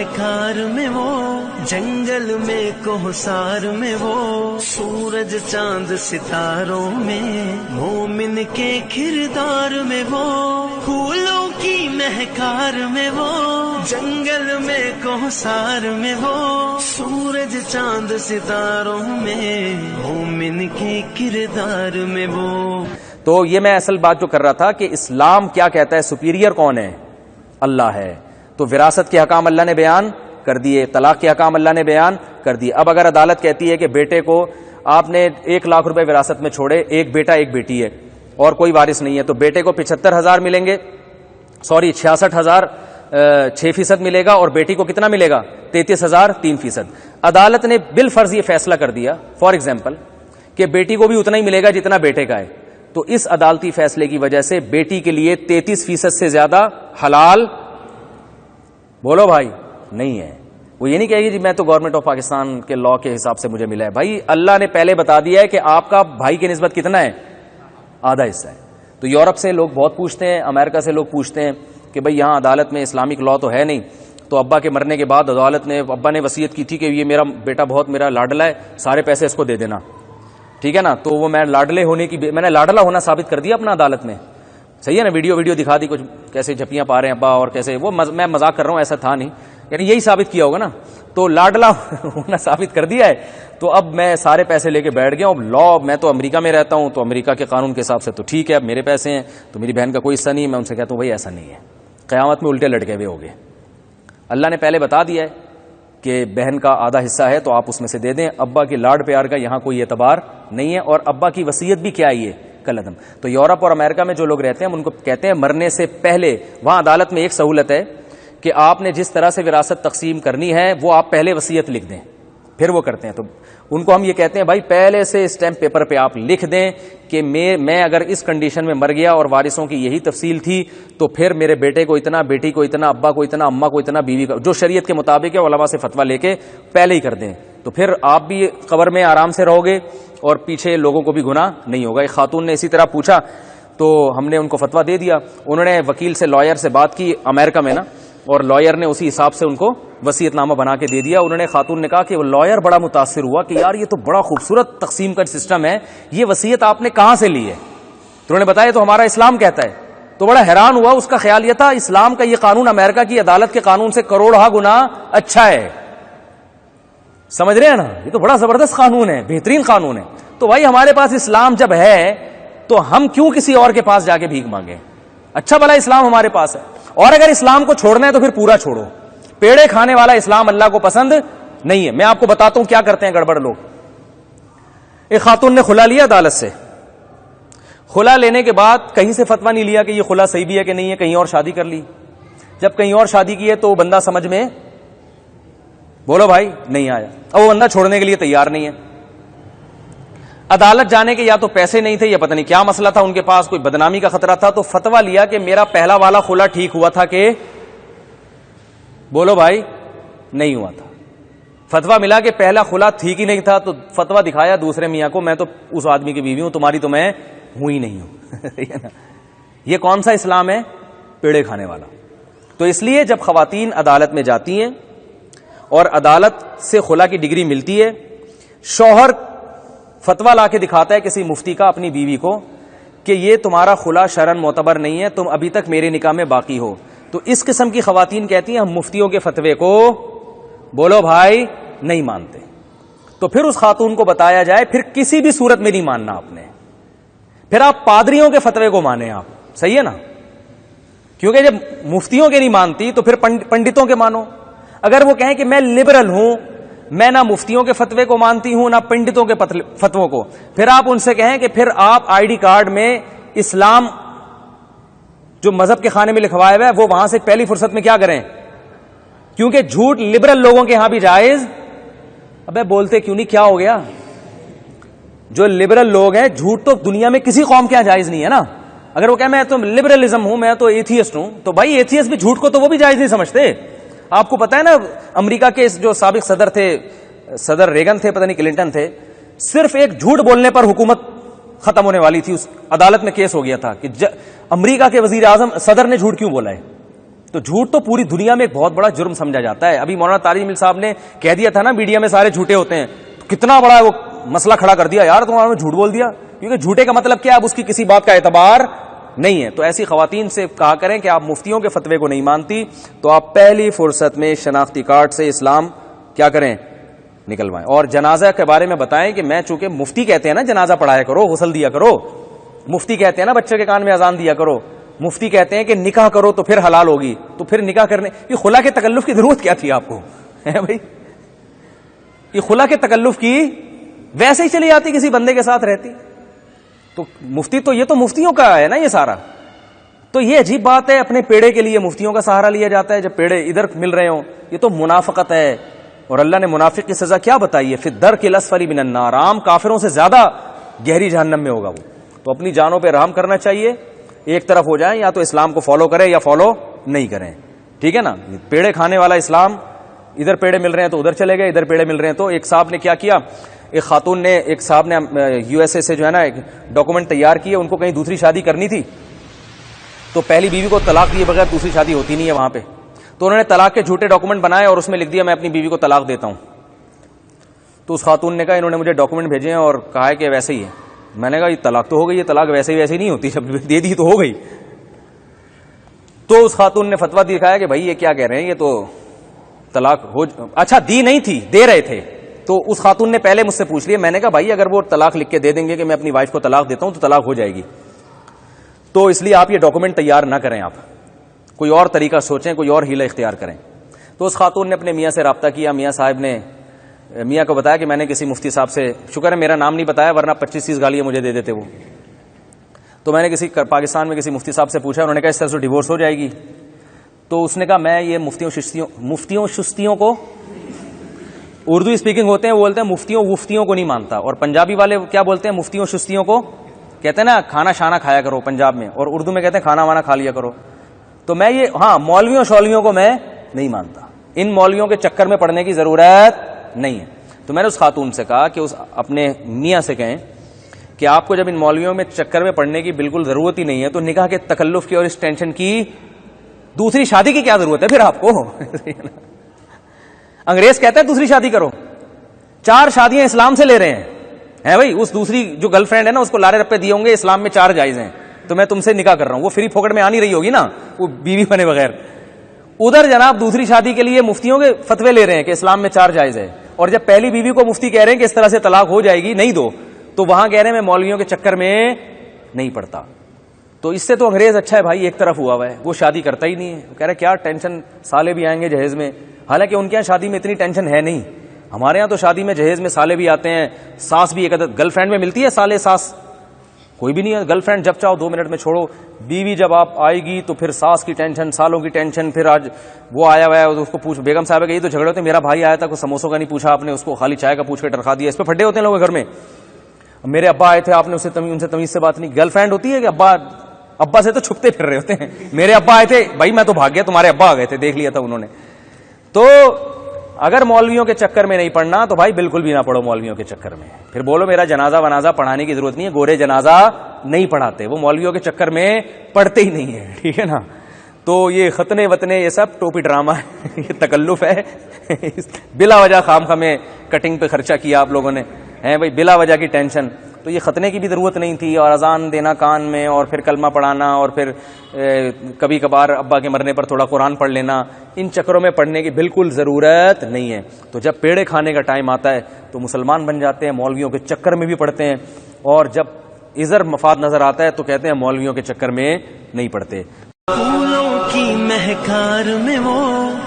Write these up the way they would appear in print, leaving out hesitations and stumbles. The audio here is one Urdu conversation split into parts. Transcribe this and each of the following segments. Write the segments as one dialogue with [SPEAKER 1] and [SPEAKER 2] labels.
[SPEAKER 1] مہکار میں وہ، جنگل میں کوہسار میں وہ، سورج چاند ستاروں میں، مومن کے کردار میں وہ، پھولوں کی مہکار میں وہ، جنگل میں کوہسار میں وہ، سورج چاند ستاروں میں، مومن کے کردار میں وہ۔
[SPEAKER 2] تو یہ میں اصل بات جو کر رہا تھا کہ اسلام کیا کہتا ہے، سپیریئر کون ہے؟ اللہ ہے۔ تو وراثت کے حکام اللہ نے بیان کر دیے، طلاق کے حکام اللہ نے بیان کر دیے۔ اب اگر عدالت کہتی ہے کہ بیٹے کو آپ نے 1,00,000 روپے وراثت میں چھوڑے، ایک بیٹا ایک بیٹی ہے اور کوئی وارث نہیں ہے، تو بیٹے کو 75,000 ملیں گے، 66,000 6% ملے گا، اور بیٹی کو کتنا ملے گا؟ 33,000 3%۔ عدالت نے بالفرض یہ فیصلہ کر دیا فار ایگزامپل کہ بیٹی کو بھی اتنا ہی ملے گا جتنا بیٹے کا ہے، تو اس عدالتی فیصلے کی وجہ سے بیٹی کے لیے 33% سے زیادہ حلال بولو بھائی نہیں ہے۔ وہ یہ نہیں کہے گی جی میں تو گورنمنٹ آف پاکستان کے لا کے حساب سے مجھے ملا ہے، بھائی اللہ نے پہلے بتا دیا ہے کہ آپ کا بھائی کی نسبت کتنا ہے؟ آدھا حصہ ہے۔ تو یورپ سے لوگ بہت پوچھتے ہیں، امریکہ سے لوگ پوچھتے ہیں کہ بھائی یہاں عدالت میں اسلامک لا تو ہے نہیں، تو ابا کے مرنے کے بعد عدالت نے، ابا نے وصیت کی تھی کہ یہ میرا بیٹا بہت میرا لاڈلا ہے، سارے پیسے اس کو دے دینا، ٹھیک ہے نا؟ تو وہ میں لاڈلے ہونے کی، میں نے لاڈلا ہونا ثابت کر دیا اپنا عدالت میں، صحیح ہے نا؟ ویڈیو دکھا دی کچھ کیسے جھپیاں پا رہے ہیں ابا، اور کیسے وہ میں مذاق کر رہا ہوں، ایسا تھا نہیں، یعنی یہی ثابت کیا ہوگا نا، تو لاڈلا ہونا ثابت کر دیا ہے، تو اب میں سارے پیسے لے کے بیٹھ گیا ہوں۔ اب لا، میں تو امریکہ میں رہتا ہوں، تو امریکہ کے قانون کے حساب سے تو ٹھیک ہے، اب میرے پیسے ہیں تو میری بہن کا کوئی حصہ نہیں ہے۔ میں ان سے کہتا ہوں بھائی ایسا نہیں ہے، قیامت میں الٹے لٹکے ہوئے ہوگے۔ اللہ نے پہلے بتا دیا ہے کہ بہن کا آدھا حصہ ہے تو آپ اس میں سے دے دیں، ابا کی لاڈ پیار کا یہاں کوئی اعتبار نہیں ہے، اور ابا کی وصیت بھی کیا ہے؟ کل عدم۔ تو یورپ اور امریکہ میں جو لوگ رہتے ہیں ان کو کہتے ہیں مرنے سے پہلے، وہاں عدالت میں ایک سہولت ہے کہ آپ نے جس طرح سے وراثت تقسیم کرنی ہے وہ آپ پہلے وصیت لکھ دیں، پھر وہ کرتے ہیں۔ تو ان کو ہم یہ کہتے ہیں بھائی پہلے سے اسٹیمپ پیپر پہ آپ لکھ دیں کہ میں اگر اس کنڈیشن میں مر گیا اور وارثوں کی یہی تفصیل تھی تو پھر میرے بیٹے کو اتنا، بیٹی کو اتنا، ابا کو اتنا، اماں کو اتنا، بیوی کو، جو شریعت کے مطابق ہے علماء سے فتویٰ لے کے پہلے ہی کر دیں، تو پھر آپ بھی قبر میں آرام سے رہو گے اور پیچھے لوگوں کو بھی گناہ نہیں ہوگا۔ ایک خاتون نے اسی طرح پوچھا تو ہم نے ان کو فتویٰ دے دیا، انہوں نے وکیل سے، لائر سے بات کی امریکہ میں نا، اور لائر نے اسی حساب سے ان کو وصیت نامہ بنا کے دے دیا۔ انہوں نے، خاتون نے کہا کہ وہ لائر بڑا متاثر ہوا کہ یار یہ تو بڑا خوبصورت تقسیم کا سسٹم ہے، یہ وصیت آپ نے کہاں سے لی ہے؟ تو انہوں نے بتایا تو ہمارا اسلام کہتا ہے۔ تو بڑا حیران ہوا، اس کا خیال یہ تھا اسلام کا یہ قانون امریکہ کی عدالت کے قانون سے کروڑہ گنا اچھا ہے، سمجھ رہے ہیں نا؟ یہ تو بڑا زبردست قانون ہے، بہترین قانون ہے۔ تو بھائی ہمارے پاس اسلام جب ہے تو ہم کیوں کسی اور کے پاس جا کے بھیک مانگیں؟ اچھا بھلا اسلام ہمارے پاس ہے، اور اگر اسلام کو چھوڑنا ہے تو پھر پورا چھوڑو۔ پیڑے کھانے والا اسلام اللہ کو پسند نہیں ہے۔ میں آپ کو بتاتا ہوں کیا کرتے ہیں گڑبڑ لوگ۔ ایک خاتون نے خلا لیا عدالت سے، خلا لینے کے بعد کہیں سے فتویٰ نہیں لیا کہ یہ خلا صحیح بھی ہے کہ نہیں ہے، کہیں اور شادی کر لی۔ جب کہیں اور شادی کی ہے تو بندہ سمجھ میں، بولو بھائی، نہیں آیا، اب وہ بندہ چھوڑنے کے لیے تیار نہیں ہے۔ عدالت جانے کے یا تو پیسے نہیں تھے یا پتہ نہیں کیا مسئلہ تھا ان کے پاس، کوئی بدنامی کا خطرہ تھا، تو فتویٰ لیا کہ میرا پہلا والا خلا ٹھیک ہوا تھا کہ، بولو بھائی، نہیں ہوا تھا۔ فتویٰ ملا کہ پہلا خلا ٹھیک ہی نہیں تھا، تو فتویٰ دکھایا دوسرے میاں کو، میں تو اس آدمی کی بیوی ہوں، تمہاری تو میں ہوں ہی نہیں ہوں۔ یہ کون سا اسلام ہے؟ پیڑے کھانے والا۔ تو اس لیے جب خواتین عدالت میں جاتی ہیں اور عدالت سے خلا کی ڈگری ملتی ہے، شوہر فتویٰ لا کے دکھاتا ہے کسی مفتی کا اپنی بیوی کو کہ یہ تمہارا خلا شرعن معتبر نہیں ہے، تم ابھی تک میرے نکاح میں باقی ہو، تو اس قسم کی خواتین کہتی ہیں ہم مفتیوں کے فتوے کو، بولو بھائی، نہیں مانتے۔ تو پھر اس خاتون کو بتایا جائے پھر کسی بھی صورت میں نہیں ماننا آپ نے، پھر آپ پادریوں کے فتوے کو مانیں آپ، صحیح ہے نا؟ کیونکہ جب مفتیوں کے نہیں مانتی تو پھر پنڈتوں کے مانو۔ اگر وہ کہیں کہ میں لبرل ہوں، میں نہ مفتیوں کے فتوے کو مانتی ہوں نہ پنڈتوں کے فتووں کو، پھر آپ ان سے کہیں کہ پھر آپ آئی ڈی کارڈ میں اسلام جو مذہب کے خانے میں لکھوایا ہوا ہے وہ وہاں سے پہلی فرصت میں کیا کریں، کیونکہ جھوٹ لبرل لوگوں کے ہاں بھی جائز۔ ابے بولتے کیوں نہیں، کیا ہو گیا؟ جو لبرل لوگ ہیں، جھوٹ تو دنیا میں کسی قوم کے ہاں جائز نہیں ہے نا۔ اگر وہ کہ میں تو لبرلزم ہوں، میں تو ایتھیسٹ ہوں، تو بھائی ایتھیسٹ بھی جھوٹ کو تو وہ بھی جائز نہیں سمجھتے۔ آپ کو پتا ہے نا امریکہ کے جو سابق صدر تھے، صدر ریگن تھے، پتہ نہیں کلنٹن تھے، صرف ایک جھوٹ بولنے پر حکومت ختم ہونے والی تھی، اس عدالت میں کیس ہو گیا تھا کہ امریکہ کے وزیر اعظم صدر نے جھوٹ کیوں بولا ہے، تو جھوٹ تو پوری دنیا میں ایک بہت بڑا جرم سمجھا جاتا ہے. ابھی مولانا طارق جمیل صاحب نے کہہ دیا تھا نا میڈیا میں سارے جھوٹے ہوتے ہیں, تو کتنا بڑا وہ مسئلہ کھڑا کر دیا, یار تمہارا جھوٹ بول دیا, کیونکہ جھوٹے کا مطلب کیا ہے, اب اس کی کسی بات کا اعتبار نہیں ہے. تو ایسی خواتین سے کہا کریں کہ آپ مفتیوں کے فتوے کو نہیں مانتی تو آپ پہلی فرصت میں شناختی کارڈ سے اسلام کیا کریں, نکلوائیں. اور جنازہ کے بارے میں بتائیں کہ میں چونکہ مفتی کہتے ہیں نا جنازہ پڑھایا کرو, غسل دیا کرو, مفتی کہتے ہیں نا بچے کے کان میں اذان دیا کرو, مفتی کہتے ہیں کہ نکاح کرو تو پھر حلال ہوگی, تو پھر نکاح کرنے یہ خلا کے تکلف کی ضرورت کیا تھی آپ کو بھائی, یہ خلا کے تکلف کی ویسے ہی چلی جاتی کسی بندے کے ساتھ رہتی. تو مفتی تو یہ تو مفتیوں کا ہے نا یہ سارا. تو یہ عجیب بات ہے, اپنے پیڑے کے لیے مفتیوں کا سہارا لیا جاتا ہے جب پیڑے ادھر مل رہے ہوں. یہ تو منافقت ہے, اور اللہ نے منافق کی سزا کیا بتائی ہے, فی الدرک الاسفل من النار, عام کافروں سے زیادہ گہری جہنم میں ہوگا وہ. تو اپنی جانوں پہ رحم کرنا چاہیے, ایک طرف ہو جائیں, یا تو اسلام کو فالو کریں یا فالو نہیں کریں, ٹھیک ہے نا. پیڑے کھانے والا اسلام, ادھر پیڑے مل رہے ہیں تو ادھر چلے گئے, ادھر پیڑے مل رہے ہیں. تو ایک صاحب نے کیا کیا, ایک خاتون نے, ایک صاحب نے یو ایس اے سے جو ہے نا ایک ڈاکومنٹ تیار کیے, ان کو کہیں دوسری شادی کرنی تھی, تو پہلی بیوی کو طلاق دیے بغیر دوسری شادی ہوتی نہیں ہے وہاں پہ. تو انہوں نے طلاق کے جھوٹے ڈاکومنٹ بنائے اور اس میں لکھ دیا میں اپنی بیوی کو طلاق دیتا ہوں. تو اس خاتون نے کہا انہوں نے مجھے ڈاکومنٹ بھیجے ہیں اور کہا ہے کہ ویسے ہی ہے. میں نے کہا یہ طلاق تو ہو گئی, یہ طلاق ویسے ہی نہیں ہوتی, جب دے دی تو ہو گئی. تو اس خاتون نے فتویٰ دکھایا کہ بھائی یہ کیا کہہ رہے ہیں, یہ تو طلاق ہو, اچھا دی نہیں تھی, دے رہے تھے. تو اس خاتون نے پہلے مجھ سے پوچھ لیا, میں نے کہا بھائی اگر وہ طلاق لکھ کے دے دیں گے کہ میں اپنی وائف کو طلاق دیتا ہوں تو طلاق ہو جائے گی, تو اس لیے آپ یہ ڈاکومنٹ تیار نہ کریں, آپ کوئی اور طریقہ سوچیں, کوئی اور ہیلہ اختیار کریں. تو اس خاتون نے اپنے میاں سے رابطہ کیا, میاں صاحب نے میاں کو بتایا کہ میں نے کسی مفتی صاحب سے, شکر ہے میرا نام نہیں بتایا ورنہ 25-30 گالیاں مجھے دے دیتے وہ. تو میں نے کسی پاکستان میں کسی مفتی صاحب سے پوچھا, انہوں نے کہا اس طرح سے ڈیورس ہو جائے گی. تو اس نے کہا میں یہ مفتیوں شستیوں کو, اردو اسپیکنگ ہوتے ہیں وہ بولتے ہیں مفتیوں وفتیوں کو نہیں مانتا, اور پنجابی والے کیا بولتے ہیں مفتیوں شستیوں کو کہتے ہیں نا کھانا شانا کھایا کرو پنجاب میں, اور اردو میں کہتے ہیں کھانا وانا کھا لیا کرو. تو میں یہ, ہاں مولویوں شولویوں کو میں نہیں مانتا, ان مولویوں کے چکر میں پڑنے کی ضرورت نہیں ہے. تو میں نے اس خاتون سے کہا کہ اس اپنے میاں سے کہیں کہ آپ کو جب ان مولویوں میں چکر میں پڑنے کی بالکل ضرورت ہی نہیں ہے تو نکاح کے تکلف کی اور اس ٹینشن کی دوسری شادی کی کیا ضرورت ہے پھر آپ کو. انگریز کہتا ہے دوسری شادی کرو, 4 شادیاں اسلام سے لے رہے ہیں بھائی, اس دوسری جو گرل فرینڈ ہے نا اس کو لارے رپے دیے ہوں گے, اسلام میں 4 جائز ہیں, تو میں تم سے نکاح کر رہا ہوں. وہ فری پھوکٹ میں آ نہیں رہی ہوگی نا, وہ بیوی بنے بغیر. ادھر جناب دوسری شادی کے لیے مفتیوں کے فتوے لے رہے ہیں کہ اسلام میں 4 جائز ہے, اور جب پہلی بیوی کو مفتی کہہ رہے ہیں کہ اس طرح سے طلاق ہو جائے گی نہیں دو, تو وہاں کہہ رہے ہیں میں مولویوں کے چکر میں نہیں پڑتا. تو اس سے تو انگریز اچھا ہے بھائی, ایک طرف ہوا ہے, وہ شادی کرتا ہی نہیں ہے. وہ کہہ رہے کیا ٹینشن, سالے بھی آئیں گے جہیز میں, حالانکہ ان کے یہاں شادی میں اتنی ٹینشن ہے نہیں. ہمارے یہاں تو شادی میں جہیز میں سالے بھی آتے ہیں, ساس بھی ایک عدد, گرل فرینڈ میں ملتی ہے سالے ساس کوئی بھی نہیں ہے. گرل فرینڈ جب چاہو 2 منٹ میں چھوڑو, بیوی جب آپ آئے گی تو پھر ساس کی ٹینشن, سالوں کی ٹینشن. پھر آج وہ آیا ہوا ہے اس کو پوچھ, بیگم صاحب کہ یہ تو جھگڑے ہوتے ہیں, میرا بھائی آیا تھا کوئی سموسوں کا نہیں پوچھا آپ نے, اس کو خالی چائے کا پوچھ کے ٹرکا دیا. اس پہ پھڈے ہوتے ہیں لوگوں کے گھر میں. میرے ابا آئے تھے, آپ نے ان سے تمیز سے بات نہیں. گرل فرینڈ ہوتی ہے کہ ابا سے تو چھپتے پھر رہے ہوتے ہیں. میرے ابا آئے تھے, بھائی میں تو بھاگ گیا, تمہارے ابا آ گئے تھے, دیکھ لیا تھا انہوں نے. تو اگر مولویوں کے چکر میں نہیں پڑنا تو بھائی بالکل بھی نہ پڑھو مولویوں کے چکر میں. پھر بولو میرا جنازہ ونازہ پڑھانے کی ضرورت نہیں ہے, گورے جنازہ نہیں پڑھاتے, وہ مولویوں کے چکر میں پڑھتے ہی نہیں ہے, ٹھیک ہے نا. تو یہ ختنے وطنے یہ سب ٹوپی ڈرامہ ہے, یہ تکلف ہے. بلا وجہ خام خامے کٹنگ پہ خرچہ کیا آپ لوگوں نے, ہیں بھائی بلا وجہ کی ٹینشن. تو یہ ختنے کی بھی ضرورت نہیں تھی, اور اذان دینا کان میں, اور پھر کلمہ پڑھانا, اور پھر کبھی کبھار ابا کے مرنے پر تھوڑا قرآن پڑھ لینا, ان چکروں میں پڑھنے کی بالکل ضرورت نہیں ہے. تو جب پیڑے کھانے کا ٹائم آتا ہے تو مسلمان بن جاتے ہیں, مولویوں کے چکر میں بھی پڑھتے ہیں, اور جب ادھر مفاد نظر آتا ہے تو کہتے ہیں مولویوں کے چکر میں نہیں پڑھتے.
[SPEAKER 1] پھولوں کی مہکار میں وہ,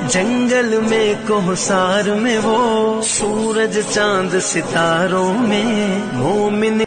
[SPEAKER 1] جنگل میں کوہسار میں وہ, سورج چاند ستاروں میں مومن